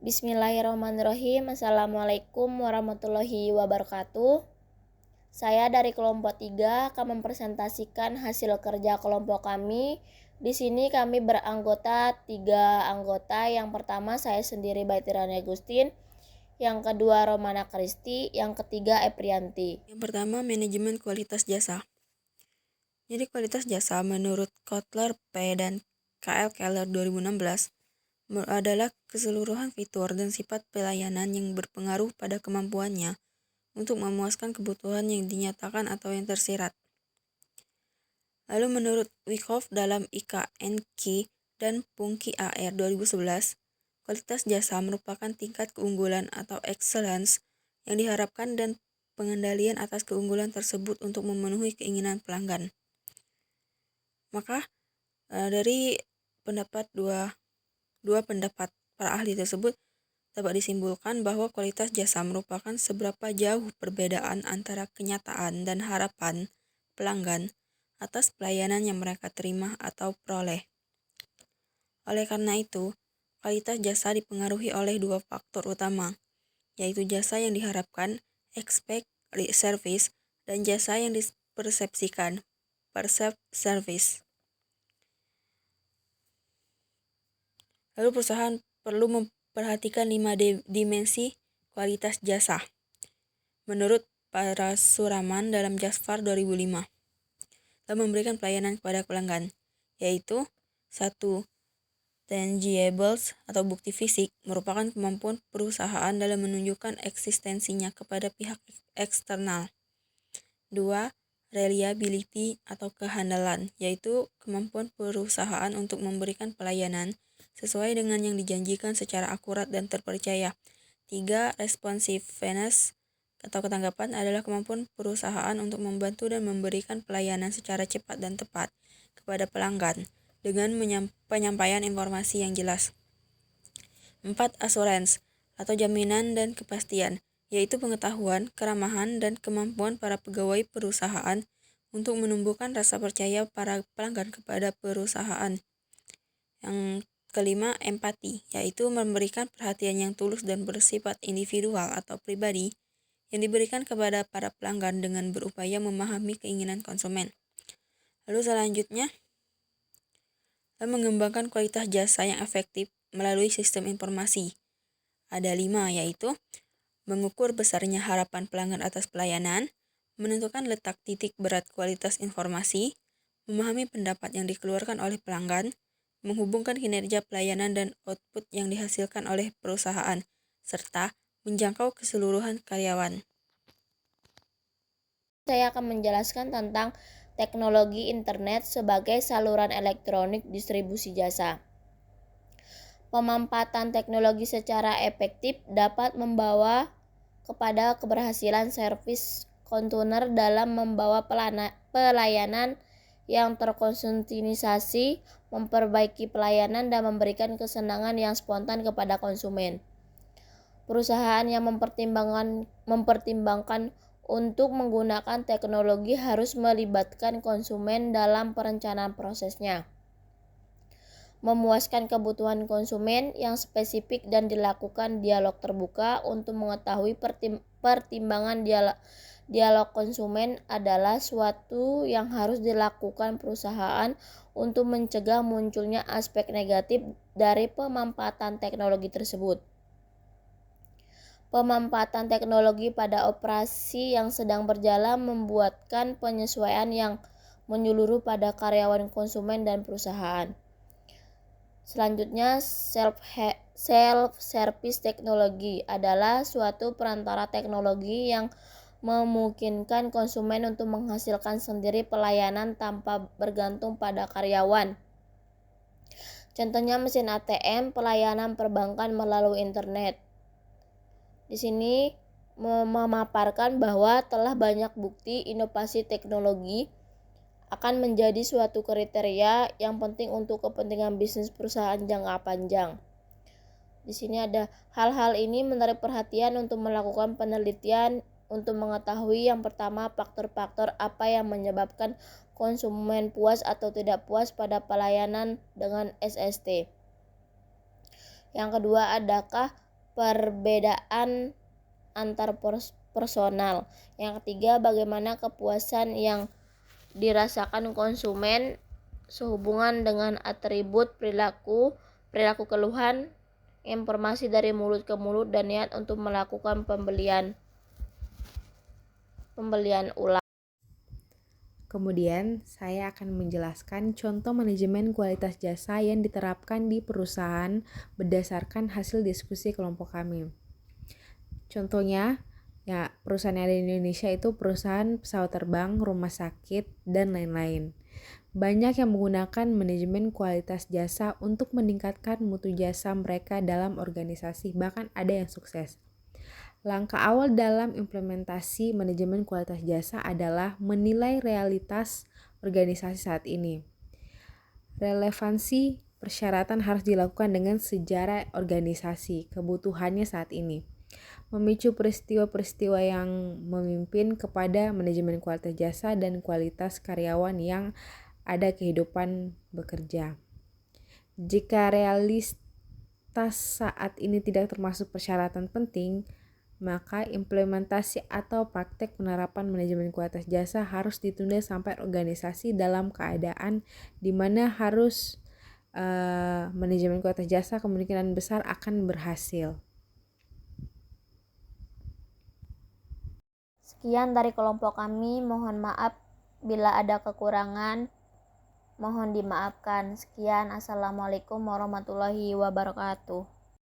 Bismillahirrahmanirrahim. Assalamualaikum warahmatullahi wabarakatuh. Saya dari kelompok 3 akan mempresentasikan hasil kerja kelompok kami. Di sini kami beranggota 3 anggota. Yang pertama saya sendiri Baitirani Agustin, yang kedua Romana Kristi, yang ketiga Eprianti. Yang pertama, manajemen kualitas jasa. Jadi kualitas jasa menurut Kotler P. dan K.L. Keller 2016 adalah keseluruhan fitur dan sifat pelayanan yang berpengaruh pada kemampuannya untuk memuaskan kebutuhan yang dinyatakan atau yang tersirat. Lalu menurut Wyckoff dalam IKNK dan Punky AR 2011, kualitas jasa merupakan tingkat keunggulan atau excellence yang diharapkan dan pengendalian atas keunggulan tersebut untuk memenuhi keinginan pelanggan. Maka dari dua pendapat para ahli tersebut dapat disimpulkan bahwa kualitas jasa merupakan seberapa jauh perbedaan antara kenyataan dan harapan pelanggan atas pelayanan yang mereka terima atau peroleh. Oleh karena itu, kualitas jasa dipengaruhi oleh dua faktor utama, yaitu jasa yang diharapkan, expect service, dan jasa yang dipersepsikan, perceived service. Lalu perusahaan perlu memperhatikan 5 dimensi kualitas jasa. Menurut Parasuraman dalam Jasfar 2005, dalam memberikan pelayanan kepada pelanggan, yaitu 1. Tangibles atau bukti fisik merupakan kemampuan perusahaan dalam menunjukkan eksistensinya kepada pihak eksternal. 2. Reliability atau kehandalan, yaitu kemampuan perusahaan untuk memberikan pelayanan sesuai dengan yang dijanjikan secara akurat dan terpercaya. 3. Responsiveness atau ketanggapan adalah kemampuan perusahaan untuk membantu dan memberikan pelayanan secara cepat dan tepat kepada pelanggan dengan penyampaian informasi yang jelas. 4. Assurance atau jaminan dan kepastian, yaitu pengetahuan, keramahan, dan kemampuan para pegawai perusahaan untuk menumbuhkan rasa percaya para pelanggan kepada perusahaan. Yang kelima, empati, yaitu memberikan perhatian yang tulus dan bersifat individual atau pribadi yang diberikan kepada para pelanggan dengan berupaya memahami keinginan konsumen. Lalu selanjutnya, mengembangkan kualitas jasa yang efektif melalui sistem informasi. Ada 5, yaitu mengukur besarnya harapan pelanggan atas pelayanan, menentukan letak titik berat kualitas informasi, memahami pendapat yang dikeluarkan oleh pelanggan, menghubungkan kinerja pelayanan dan output yang dihasilkan oleh perusahaan, serta menjangkau keseluruhan karyawan. Saya akan menjelaskan tentang teknologi internet sebagai saluran elektronik distribusi jasa. Pemanfaatan teknologi secara efektif dapat membawa kepada keberhasilan servis konsumer dalam membawa pelayanan yang terkontinuasi, memperbaiki pelayanan, dan memberikan kesenangan yang spontan kepada konsumen. Perusahaan yang mempertimbangkan untuk menggunakan teknologi harus melibatkan konsumen dalam perencanaan prosesnya, memuaskan kebutuhan konsumen yang spesifik, dan dilakukan dialog terbuka untuk mengetahui pertimbangan dialog konsumen adalah suatu yang harus dilakukan perusahaan untuk mencegah munculnya aspek negatif dari pemanfaatan teknologi tersebut. Pemanfaatan teknologi pada operasi yang sedang berjalan membuatkan penyesuaian yang menyeluruh pada karyawan, konsumen, dan perusahaan. Selanjutnya, self-service teknologi adalah suatu perantara teknologi yang memungkinkan konsumen untuk menghasilkan sendiri pelayanan tanpa bergantung pada karyawan. Contohnya mesin ATM, pelayanan perbankan melalui internet. Di sini memaparkan bahwa telah banyak bukti inovasi teknologi akan menjadi suatu kriteria yang penting untuk kepentingan bisnis perusahaan jangka panjang. Di sini ada hal-hal ini menarik perhatian untuk melakukan penelitian untuk mengetahui yang pertama faktor-faktor apa yang menyebabkan konsumen puas atau tidak puas pada pelayanan dengan SST. Yang kedua, adakah perbedaan antar personal. Yang ketiga, bagaimana kepuasan yang dirasakan konsumen sehubungan dengan atribut perilaku keluhan, informasi dari mulut ke mulut, dan niat untuk melakukan pembelian ulang. Kemudian, saya akan menjelaskan contoh manajemen kualitas jasa yang diterapkan di perusahaan berdasarkan hasil diskusi kelompok kami. Contohnya, ya perusahaan yang ada di Indonesia itu perusahaan pesawat terbang, rumah sakit, dan lain-lain. Banyak yang menggunakan manajemen kualitas jasa untuk meningkatkan mutu jasa mereka dalam organisasi, bahkan ada yang sukses. Langkah awal dalam implementasi manajemen kualitas jasa adalah menilai realitas organisasi saat ini. Relevansi persyaratan harus dilakukan dengan sejarah organisasi, kebutuhannya saat ini. Memicu peristiwa-peristiwa yang memimpin kepada manajemen kualitas jasa dan kualitas karyawan yang ada kehidupan bekerja. Jika realitas saat ini tidak termasuk persyaratan penting, maka implementasi atau praktek penerapan manajemen kualitas jasa harus ditunda sampai organisasi dalam keadaan di mana harus manajemen kualitas jasa kemungkinan besar akan berhasil. Sekian dari kelompok kami, mohon maaf bila ada kekurangan, mohon dimaafkan. Sekian, assalamualaikum warahmatullahi wabarakatuh.